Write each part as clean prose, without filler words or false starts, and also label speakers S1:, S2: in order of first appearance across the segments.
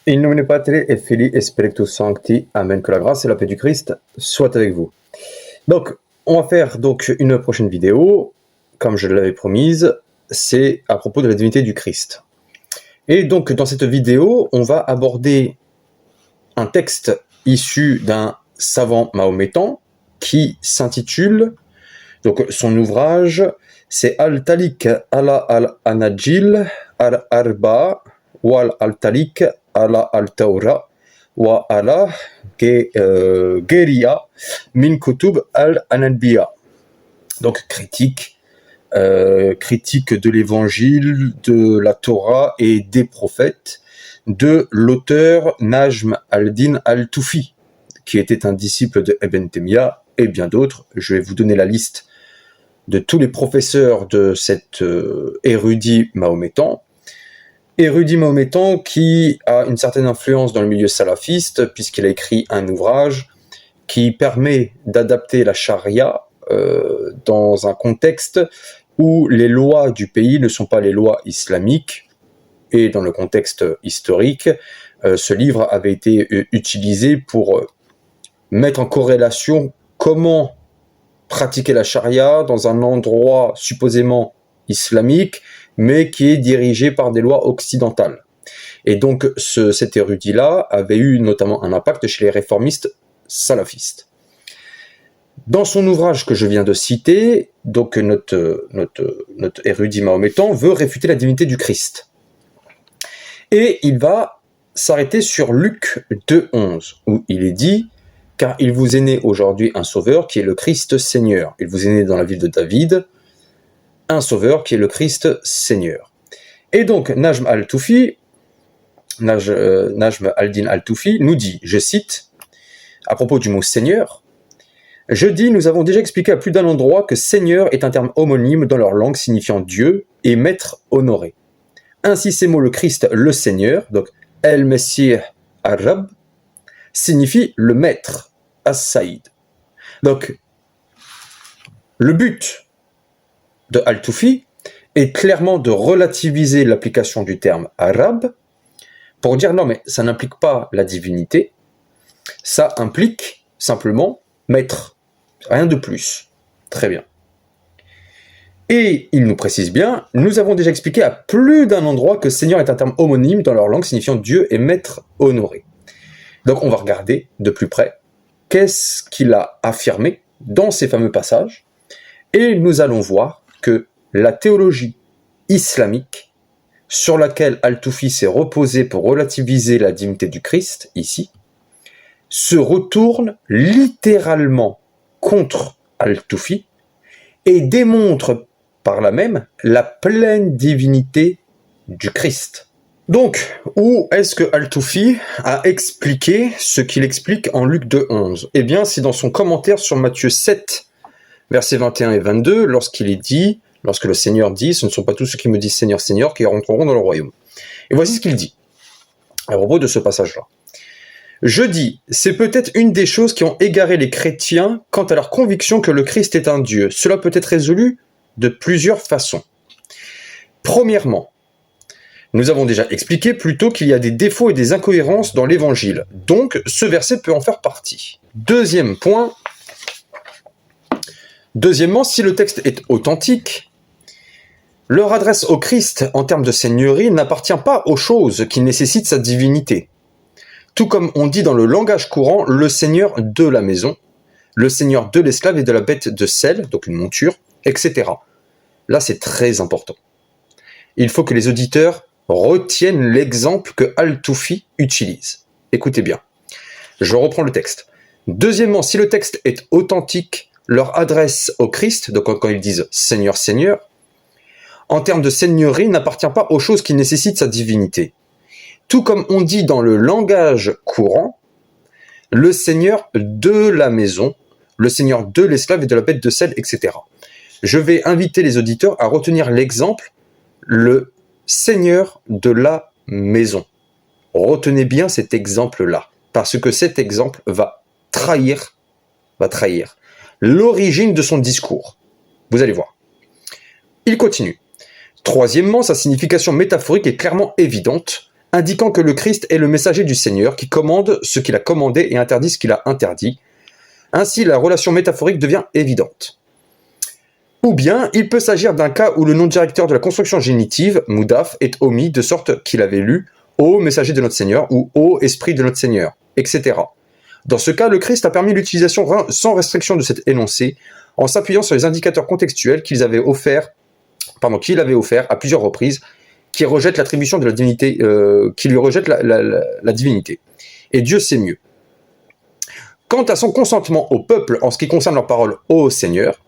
S1: In nomine Patri et Filii et Spiritus Sancti. Amen. Que la grâce et la paix du Christ soient avec vous. Donc, on va faire une prochaine vidéo, comme je l'avais promise, c'est à propos de la divinité du Christ. Et donc, dans cette vidéo, on va aborder un texte issu d'un savant mahométan qui s'intitule, donc son ouvrage, c'est Al-Talik ala al-Anajil al-Arba wal Al-Talik ala al-Tawra wa ala Geria min Kutub al-Anbiya. Donc critique de l'évangile, de la Torah et des prophètes, de l'auteur Najm al-Din al-Toufi, qui était un disciple de Ibn Taymiyyah et bien d'autres. Je vais vous donner la liste de tous les professeurs de cet érudit mahométan. Érudit mahométan qui a une certaine influence dans le milieu salafiste, puisqu'il a écrit un ouvrage qui permet d'adapter la charia dans un contexte où les lois du pays ne sont pas les lois islamiques. Et dans le contexte historique, ce livre avait été utilisé pour mettre en corrélation comment pratiquer la charia dans un endroit supposément islamique, mais qui est dirigé par des lois occidentales. Et donc cet érudit-là avait eu notamment un impact chez les réformistes salafistes. Dans son ouvrage que je viens de citer, donc notre érudit mahométan veut réfuter la divinité du Christ. Et il va s'arrêter sur Luc 2,11, où il est dit « Car il vous est né aujourd'hui un sauveur qui est le Christ Seigneur. Il vous est né dans la ville de David, un sauveur qui est le Christ Seigneur. » Et donc Najm al-Toufi, Najm al-Din al-Toufi nous dit, je cite, à propos du mot Seigneur, « Je dis, nous avons déjà expliqué à plus d'un endroit que Seigneur est un terme homonyme dans leur langue signifiant Dieu et Maître honoré. Ainsi ces mots, le Christ, le Seigneur, donc El-Messih Arab, signifie le Maître, As-Saïd. » Donc, le but de Al-Toufi est clairement de relativiser l'application du terme arabe pour dire non mais ça n'implique pas la divinité, ça implique simplement maître, rien de plus. Très bien. Et il nous précise bien, nous avons déjà expliqué à plus d'un endroit que Seigneur est un terme homonyme dans leur langue signifiant Dieu et Maître honoré. Donc on va regarder de plus près qu'est-ce qu'il a affirmé dans ces fameux passages, et nous allons voir que la théologie islamique, sur laquelle Al-Toufi s'est reposé pour relativiser la divinité du Christ, ici, se retourne littéralement contre Al-Toufi et démontre par là même la pleine divinité du Christ. Donc, où est-ce que Al-Toufi a expliqué ce qu'il explique en Luc 2,11 ? Eh bien, c'est dans son commentaire sur Matthieu 7, versets 21 et 22, lorsque le Seigneur dit « Ce ne sont pas tous ceux qui me disent Seigneur, Seigneur qui rentreront dans le royaume. » Et voici ce qu'il dit à propos de ce passage-là. « Je dis, c'est peut-être une des choses qui ont égaré les chrétiens quant à leur conviction que le Christ est un Dieu. Cela peut être résolu de plusieurs façons. Premièrement, nous avons déjà expliqué plus tôt qu'il y a des défauts et des incohérences dans l'évangile. Donc, ce verset peut en faire partie. Deuxième point. Deuxièmement, si le texte est authentique, leur adresse au Christ en termes de seigneurie n'appartient pas aux choses qui nécessitent sa divinité. Tout comme on dit dans le langage courant, le seigneur de la maison, le seigneur de l'esclave et de la bête de selle, donc une monture, etc. Là, c'est très important. Il faut que les auditeurs retiennent l'exemple que Al-Toufi utilise. Écoutez bien. Je reprends le texte. Deuxièmement, si le texte est authentique, leur adresse au Christ, donc quand ils disent « Seigneur, Seigneur », en termes de seigneurie, n'appartient pas aux choses qui nécessitent sa divinité. Tout comme on dit dans le langage courant, le seigneur de la maison, le seigneur de l'esclave et de la bête de selle, etc. Je vais inviter les auditeurs à retenir l'exemple, le seigneur de la maison. Retenez bien cet exemple-là, parce que cet exemple va trahir l'origine de son discours. Vous allez voir. Il continue. Troisièmement, sa signification métaphorique est clairement évidente. indiquant que le Christ est le messager du Seigneur qui commande ce qu'il a commandé et interdit ce qu'il a interdit. Ainsi, la relation métaphorique devient évidente. Ou bien, il peut s'agir d'un cas où le nom directeur de la construction génitive, Moudaf, est omis de sorte qu'il avait lu « Ô messager de notre Seigneur » ou « Ô esprit de notre Seigneur », etc. Dans ce cas, le Christ a permis l'utilisation sans restriction de cet énoncé en s'appuyant sur les indicateurs contextuels qu'il avait offert à plusieurs reprises, qui rejettent l'attribution de la divinité, qui lui rejettent la divinité. Et Dieu sait mieux. Quant à son consentement au peuple en ce qui concerne leur parole au Seigneur,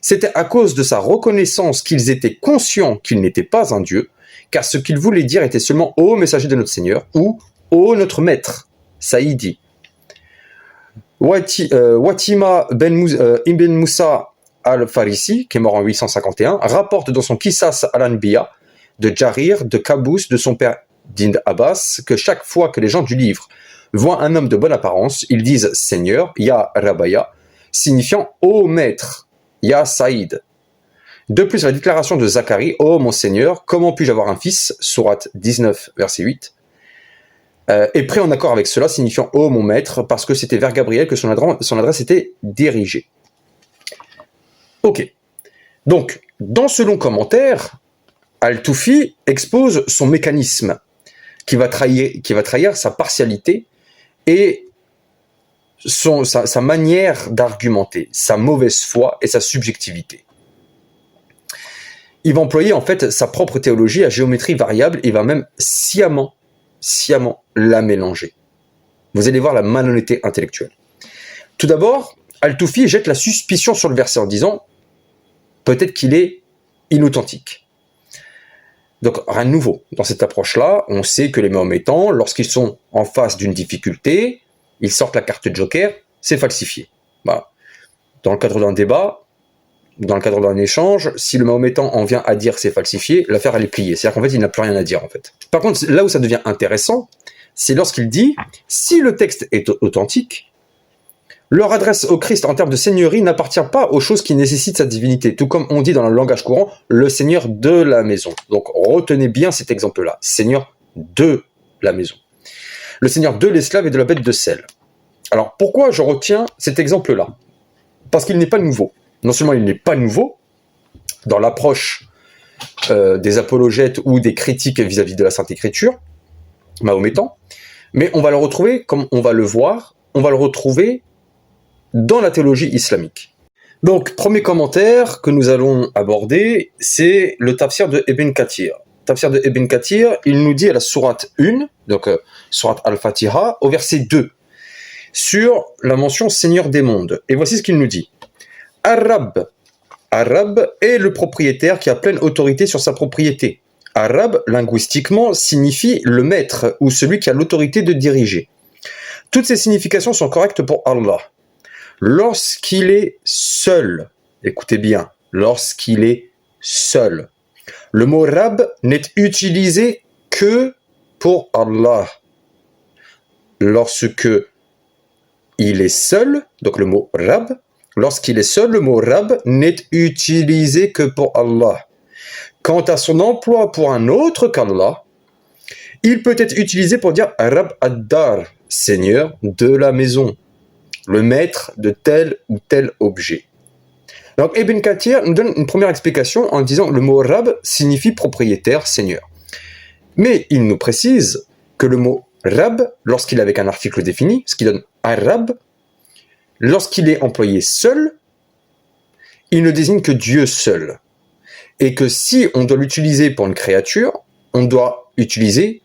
S1: c'était à cause de sa reconnaissance qu'ils étaient conscients qu'il n'était pas un Dieu, car ce qu'il voulait dire était seulement « Ô messager de notre Seigneur » ou « Ô notre maître », Saïdi. Watima ibn Moussa al-Farisi, qui est mort en 851, rapporte dans son Qisas al-Anbiya de Jarir, de Qabous, de son père d'Ind Abbas, que chaque fois que les gens du livre voient un homme de bonne apparence, ils disent « Seigneur », Ya Rabaya, signifiant « Ô maître », Ya Saïd. De plus, la déclaration de Zacharie, « Ô mon Seigneur, comment puis-je avoir un fils ?» Sourate 19, verset 8. Est pris en accord avec cela, signifiant « Ô mon maître », parce que c'était vers Gabriel que son adresse était dirigée. Ok. Donc, dans ce long commentaire, Al-Toufi expose son mécanisme qui va trahir sa partialité et sa manière d'argumenter, sa mauvaise foi et sa subjectivité. Il va employer en fait sa propre théologie à géométrie variable et il va même sciemment la mélanger. Vous allez voir la malhonnêteté intellectuelle. Tout d'abord, Al-Toufi jette la suspicion sur le verset en disant peut-être qu'il est inauthentique. Donc rien de nouveau. Dans cette approche-là, on sait que les Mahométans, lorsqu'ils sont en face d'une difficulté, ils sortent la carte joker, c'est falsifié. Voilà. Dans le cadre d'un débat, dans le cadre d'un échange, si le Mahométan en vient à dire que c'est falsifié, l'affaire elle est pliée. C'est-à-dire qu'en fait, il n'a plus rien à dire en fait. Par contre, là où ça devient intéressant, c'est lorsqu'il dit « Si le texte est authentique, leur adresse au Christ en termes de seigneurie n'appartient pas aux choses qui nécessitent sa divinité, tout comme on dit dans le langage courant, le seigneur de la maison. » Donc retenez bien cet exemple-là, seigneur de la maison. Le seigneur de l'esclave et de la bête de sel. Alors pourquoi je retiens cet exemple-là? Parce qu'il n'est pas nouveau. Non seulement il n'est pas nouveau dans l'approche des apologètes ou des critiques vis-à-vis de la Sainte Écriture, mahométan, mais on va le retrouver, comme on va le voir, on va le retrouver dans la théologie islamique. Donc, premier commentaire que nous allons aborder, c'est le tafsir de Ibn Kathir. Tafsir de Ibn Kathir, il nous dit à la sourate 1, donc sourate Al-Fatiha, au verset 2, sur la mention Seigneur des mondes. Et voici ce qu'il nous dit. Arab est le propriétaire qui a pleine autorité sur sa propriété. Arab, linguistiquement, signifie le maître ou celui qui a l'autorité de diriger. Toutes ces significations sont correctes pour Allah. Lorsqu'il est seul, écoutez bien, lorsqu'il est seul, le mot Rab n'est utilisé que pour Allah. Lorsque il est seul, donc le mot Rab, lorsqu'il est seul, le mot Rab n'est utilisé que pour Allah. Quant à son emploi pour un autre qu'Allah, il peut être utilisé pour dire Rab ad-Dar, Seigneur de la maison, le maître de tel ou tel objet. Donc Ibn Kathir nous donne une première explication en disant que le mot Rab signifie propriétaire, Seigneur. Mais il nous précise que le mot Rab, lorsqu'il est avec un article défini, ce qui donne Arab, lorsqu'il est employé seul, il ne désigne que Dieu seul. Et que si on doit l'utiliser pour une créature, on doit utiliser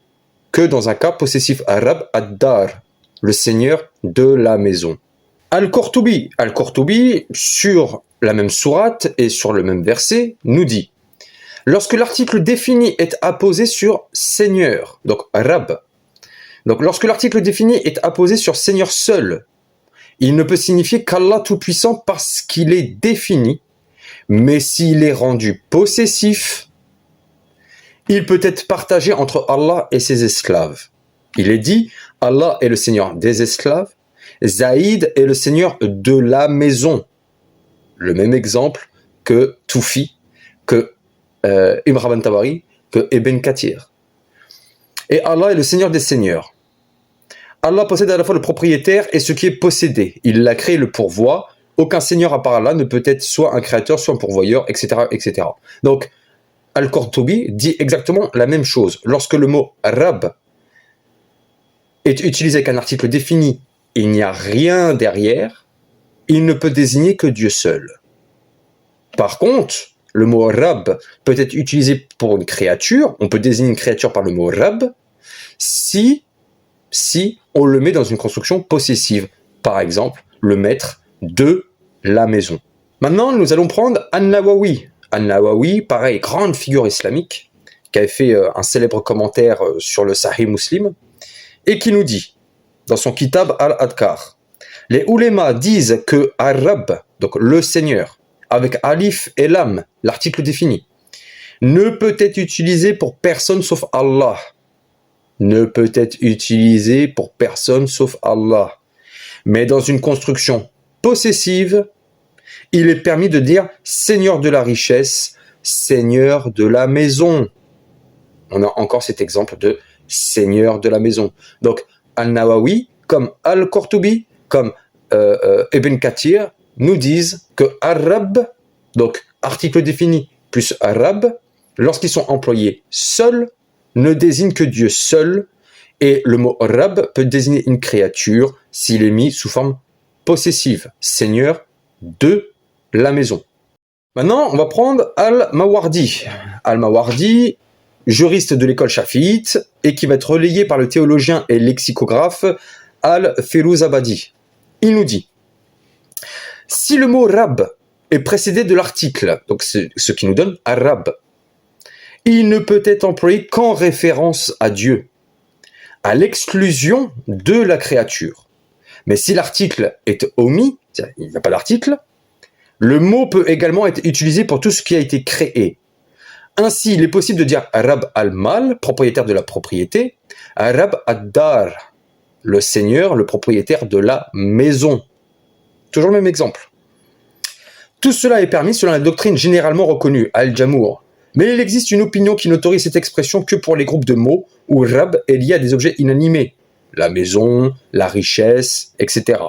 S1: que dans un cas possessif arabe ad-Dar, le seigneur de la maison. Al-Qurtubi, sur la même sourate et sur le même verset, nous dit « Lorsque l'article défini est apposé sur seigneur, donc Rab, donc lorsque l'article défini est apposé sur seigneur seul, il ne peut signifier qu'Allah tout-puissant parce qu'il est défini, mais s'il est rendu possessif, il peut être partagé entre Allah et ses esclaves. Il est dit, Allah est le seigneur des esclaves, Zaïd est le seigneur de la maison. Le même exemple que Toufi, que Ibn Tabari, que Ibn Kathir. Et Allah est le Seigneur des Seigneurs. Allah possède à la fois le propriétaire et ce qui est possédé. Il l'a créé, le pourvoit. Aucun Seigneur à part Allah ne peut être soit un créateur, soit un pourvoyeur, etc. etc. Donc, Al-Qurtubi dit exactement la même chose. Lorsque le mot « Rab » est utilisé avec un article défini, il n'y a rien derrière, il ne peut désigner que Dieu seul. Par contre, le mot Rab peut être utilisé pour une créature, on peut désigner une créature par le mot Rab, si on le met dans une construction possessive. Par exemple, le maître de la maison. Maintenant, nous allons prendre An-Nawawi. An-Nawawi, pareil, grande figure islamique, qui avait fait un célèbre commentaire sur le Sahih Muslim, et qui nous dit, dans son Kitab Al-Adkar, les oulémas disent que Ar-Rabb, donc le Seigneur, avec Alif et Lam, l'article défini, ne peut être utilisé pour personne sauf Allah. Ne peut être utilisé pour personne sauf Allah. Mais dans une construction possessive, il est permis de dire Seigneur de la richesse, Seigneur de la maison. On a encore cet exemple de Seigneur de la maison. Donc, Al-Nawawi, comme Al-Qurtubi, comme Ibn Kathir, nous disent que Arab, donc article défini plus Arab, lorsqu'ils sont employés seuls, ne désignent que Dieu seul, et le mot Rab peut désigner une créature s'il est mis sous forme possessive, Seigneur de la maison. Maintenant, on va prendre Al-Mawardi. Al-Mawardi, juriste de l'école chafiite, et qui va être relayé par le théologien et lexicographe Al-Firuzabadi. Il nous dit, si le mot Rab est précédé de l'article, donc c'est ce qui nous donne Arab, il ne peut être employé qu'en référence à Dieu, à l'exclusion de la créature. Mais si l'article est omis, il n'y a pas d'article, le mot peut également être utilisé pour tout ce qui a été créé. Ainsi, il est possible de dire Arab al-Mal, propriétaire de la propriété, Arab ad-Dar, le seigneur, le propriétaire de la maison. Toujours le même exemple. Tout cela est permis selon la doctrine généralement reconnue, al-Jamour. Mais il existe une opinion qui n'autorise cette expression que pour les groupes de mots où Rab est lié à des objets inanimés, la maison, la richesse, etc.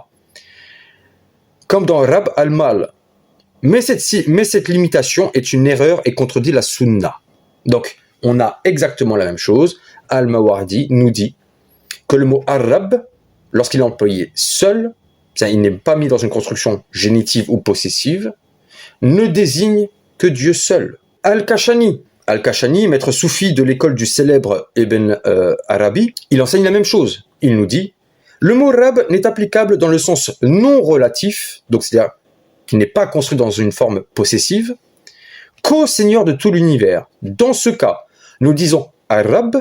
S1: Comme dans Rab al-Mal. Mais cette limitation est une erreur et contredit la sunna. Donc, on a exactement la même chose. Al-Mawardi nous dit que le mot Arab, lorsqu'il est employé seul, il n'est pas mis dans une construction génitive ou possessive, ne désigne que Dieu seul. Al-Kashani, maître soufi de l'école du célèbre Ibn Arabi, il enseigne la même chose. Il nous dit, le mot Rab n'est applicable dans le sens non relatif, donc c'est-à-dire qui n'est pas construit dans une forme possessive, qu'au Seigneur de tout l'univers. Dans ce cas, nous disons Arab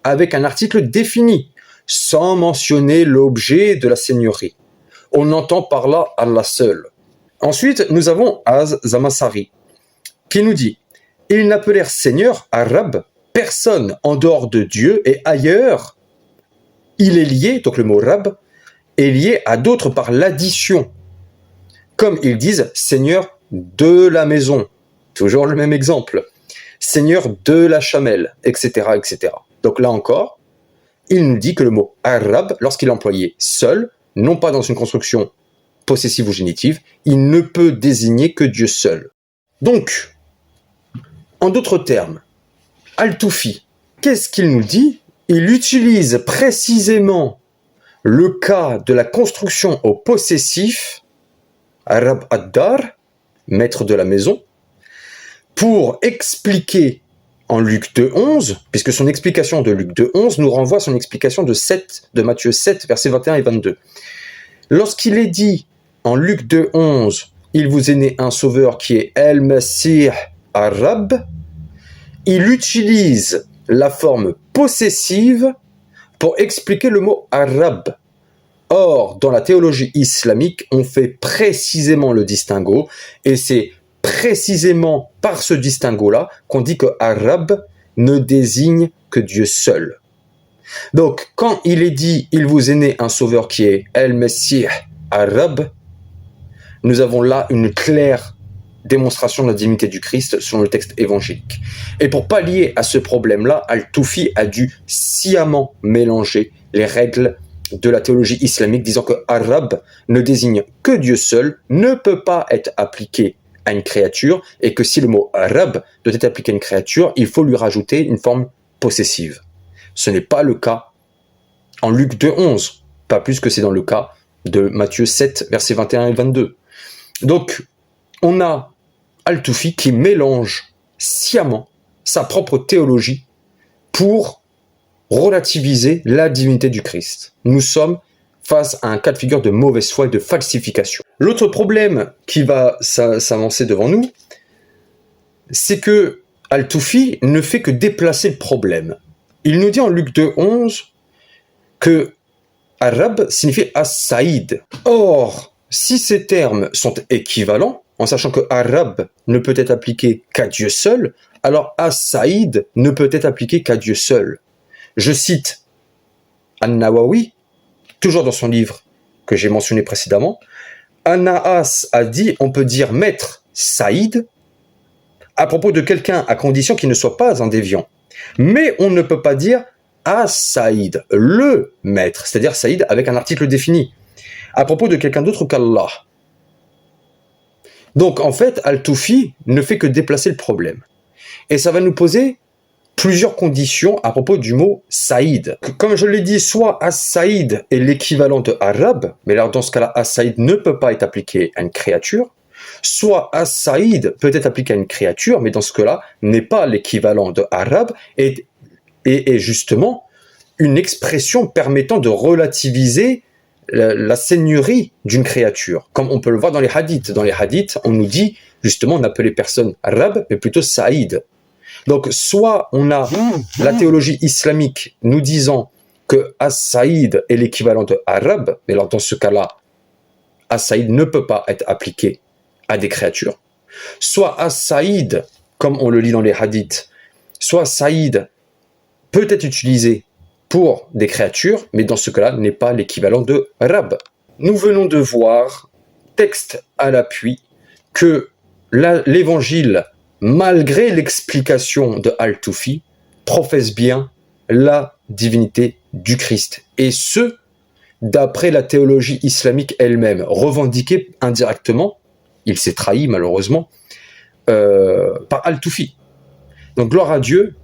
S1: avec un article défini, sans mentionner l'objet de la seigneurie. On entend par là Allah seul. Ensuite, nous avons Az-Zamassari, qui nous dit « Ils n'appelèrent Seigneur, Arab, personne en dehors de Dieu et ailleurs. Il est lié, donc le mot Rab, est lié à d'autres par l'addition. Comme ils disent Seigneur de la maison. » Toujours le même exemple. Seigneur de la chamelle, etc., etc. Donc là encore, il nous dit que le mot Arab, lorsqu'il est employé seul, non pas dans une construction possessive ou génitive, il ne peut désigner que Dieu seul. Donc, en d'autres termes, Al-Toufi, qu'est-ce qu'il nous dit? Il utilise précisément le cas de la construction au possessif, Arab ad-Dar, maître de la maison, pour expliquer en Luc 2.11, puisque son explication de Luc 2.11 nous renvoie à son explication de Matthieu 7, versets 21 et 22. Lorsqu'il est dit en Luc 2.11, il vous est né un sauveur qui est El-Messie Arab, il utilise la forme possessive pour expliquer le mot Arab. Or, dans la théologie islamique, on fait précisément le distinguo, et c'est précisément par ce distinguo-là qu'on dit que Arab ne désigne que Dieu seul. Donc, quand il est dit « il vous est né un sauveur qui est El-Messie Arab », nous avons là une claire démonstration de la divinité du Christ selon le texte évangélique. Et pour pallier à ce problème-là, Al-Toufi a dû sciemment mélanger les règles de la théologie islamique, disant que Arab ne désigne que Dieu seul, ne peut pas être appliqué à une créature, et que si le mot Arab doit être appliqué à une créature, il faut lui rajouter une forme possessive. Ce n'est pas le cas en Luc 2,11, pas plus que c'est dans le cas de Matthieu 7, versets 21 et 22. Donc, on a Al-Toufi qui mélange sciemment sa propre théologie pour relativiser la divinité du Christ. Nous sommes face à un cas de figure de mauvaise foi et de falsification. L'autre problème qui va s'avancer devant nous, c'est que Al-Toufi ne fait que déplacer le problème. Il nous dit en Luc 2,11 que Arab signifie As-Saïd. Or, si ces termes sont équivalents, en sachant que Arab ne peut être appliqué qu'à Dieu seul, alors As-Saïd ne peut être appliqué qu'à Dieu seul. Je cite An-Nawawi, toujours dans son livre que j'ai mentionné précédemment, An-Nahas a dit, on peut dire maître Saïd à propos de quelqu'un à condition qu'il ne soit pas un déviant. Mais on ne peut pas dire As-Saïd, le maître, c'est-à-dire Saïd avec un article défini, à propos de quelqu'un d'autre qu'Allah. Donc en fait, Al-Toufi ne fait que déplacer le problème. Et ça va nous poser plusieurs conditions à propos du mot Saïd. Comme je l'ai dit, soit As-Saïd est l'équivalent de Arab, mais alors dans ce cas-là, As-Saïd ne peut pas être appliqué à une créature, soit As-Saïd peut être appliqué à une créature, mais dans ce cas-là, n'est pas l'équivalent de Arab, et justement une expression permettant de relativiser la seigneurie d'une créature, comme on peut le voir dans les hadiths. Dans les hadiths, on nous dit, justement, on appelle les personnes Arab, mais plutôt Saïd. Donc, soit on a la théologie islamique nous disant que As-Saïd est l'équivalent de Arab, mais alors dans ce cas-là, As-Saïd ne peut pas être appliqué à des créatures. Soit As-Saïd, comme on le lit dans les hadiths, soit Saïd peut être utilisé pour des créatures, mais dans ce cas-là, n'est pas l'équivalent de Rab. Nous venons de voir, texte à l'appui, que l'évangile, malgré l'explication de Al-Toufi, professe bien la divinité du Christ. Et ce, d'après la théologie islamique elle-même, revendiquée indirectement, il s'est trahi malheureusement, par Al-Toufi. Donc gloire à Dieu,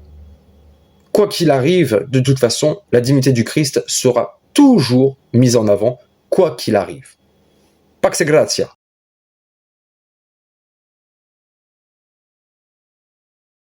S1: quoi qu'il arrive, de toute façon, la divinité du Christ sera toujours mise en avant, quoi qu'il arrive. Pax et gratia.